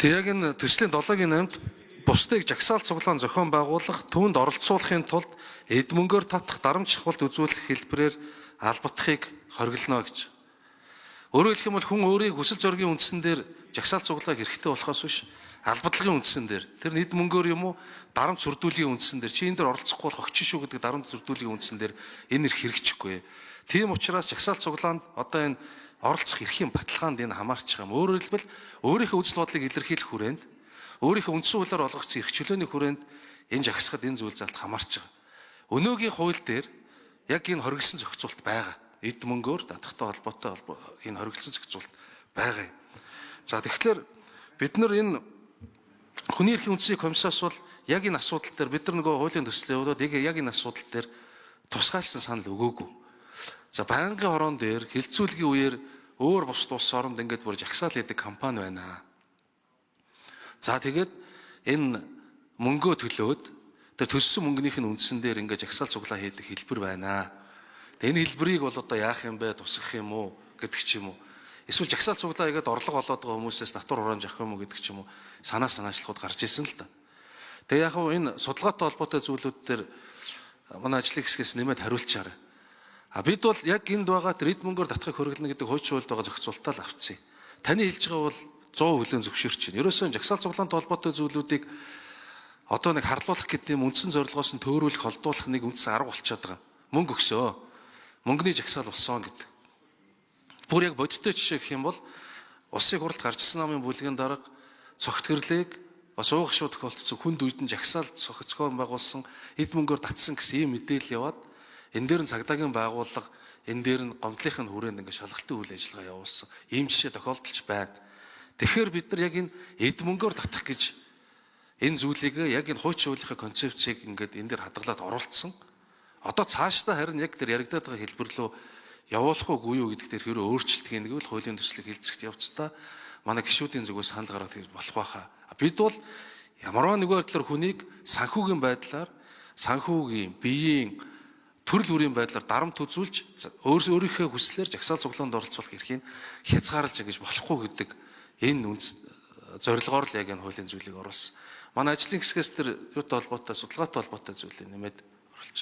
Тэг яг энэ төслийн 7-гийн 8-д бусдыг жагсаал цуглаан зохион байгуулах, түүнд оролцуулахын тулд эд мөнгөөр татах дарамт шахалт үзүүлэх хэлбэрээр албатахыг хориглоно гэж. Өөрөөр хэлэх юм бол хүн өөрийн хүсэл зоригийн үндсэн дээр жагсаал цуглааг хэрэгтэй болохоос биш, албадлагын үндсэн дээр, тэр эд мөнгөөр юм уу, дарамт сүрдүүлгийн үндсэн дээр, чи энэ дээр оролцохгүй бол хогчин шүү гэдэг дарамт сүрдүүлгийн үндсэн дээр энэ нэр хэрэгжихгүй. Тийм учраас жагсаал цуглаанд одоо энэ оролцох эрхийн баталгаанд энэ хамаарч байгаа юм. Өөрөөр хэлбэл өөрийнхөө үзэл бодлыг илэрхийлэх хүрээнд, өөрийнхөө үндсэн хуулиар олгогдсон эрх чөлөөний хүрээнд энэ жагсахад энэ зүйл залт хамаарч байгаа. Өнөөгийн хууль дээр яг энэ хоригдсон зохицуулт байгаа. Эд мөнгөөр татахтай холбоотой энэ хоригдсон зохицуулт байгаа юм. За тэгэхээр бид нар энэ хүний эрхийн үндэсний комиссаас бол яг энэ асуудал дээр бид нар нөгөө хуулийн төслийн хувьд яг энэ асуудал дээр тусгайлсан санал өгөөгүй. За байнгын хорон дээр хилцүүлгийн үеэр өөр бус улс оронд ингээд бүр жагсаал хийдэг компани байна. За тэгээд энэ мөнгөө төлөөд тэр төлсөн мөнгөнийх нь үндсэн дээр ингээд жагсаал цуглаа хийдэг хэлбэр байна. Тэгээд энэ хэлбэрийг бол одоо яах юм бэ? Тусгах юм уу гэдэг ч юм уу. Эсвэл жагсаал цуглаа хийгээд орлого олоод байгаа хүмүүсээс татвар хураамж авах юм уу гэдэг ч юм уу. Санаачлахууд гарч ирсэн л та. Тэгээд яг энэ судалгаатай холбоотой зүйлүүд дээр манай ажлын хэсгээс нэмээд хариулчаарай. Бид бол яг энд байгаа тэр эд мөнгөөр татахыг хориглоно гэдэг хуучин хуульд байгаа зохицуултаа л авцсан. Таны хэлж байгаа бол 100% зөвшөөрч байна. Ерөөсөө жагсаал цуглаантай холбоотой зүйлүүдийг одоо нэг харлуулах гэдэг юм үндсэн зорилгоос нь төөрүүлэх, холдуулах нэг үндсэн арга болчиход байгаа. Мөнгө өгсөө. Мөнгөний жагсаал болсон гэдэг. Бүр яг бодиттой жишээ гэх юм бол улсын хурлд гарчсан намын бүлгийн дарга цогт гэрлийг бас уугах шууд тохиолдсон хүнд үйдэн жагсаал зохицохын байгуулсан эд мөнгөөр татсан гэсэн ийм мэдээлэл яваад энэ дээр нь цагдаагийн байгууллага, энэ дээр нь гомдлынхын хүрээнд ингээд шалгалтын үйл ажиллагаа явуулсан. Ийм жишээ тохиолдолж байна. Тэгэхээр бид нар яг энэ эд мөнгөөр татах гэж энэ зүйлийг яг энэ хуучин хуулийнхаа концепцийг ингээд энэ дээр хадгалаад оруулсан. Одоо цаашдаа харин яг тэр яригадаад байгаа хэлбэр рүү явуулах уугүй юу гэдэг дээр хэрэг өөрчлөлт хийх гэвэл хуулийн төслийг хилцэхт явцдаа манай гишүүдийн зүгээс санал гаргаад хийж болох байхаа. Бид бол ямарваа нэгэн байдлаар хүнийг санхүүгийн байдлаар, санхүүгийн, биеийн төрөл бүрийн байдлаар дарамт үзүүлж өөрийнхөө хүслээр жагсаал цуглаанд оролцуулах эрхийг хязгаарлаж ингэж болохгүй гэдэг энэ зорилгоор л яг энэ хуулийн зүйлийг оруулсан. Манай ажлын хэсгээс тэр юутай холбоотой, судалгаатай холбоотой зүйлийг нэмээд оруулж.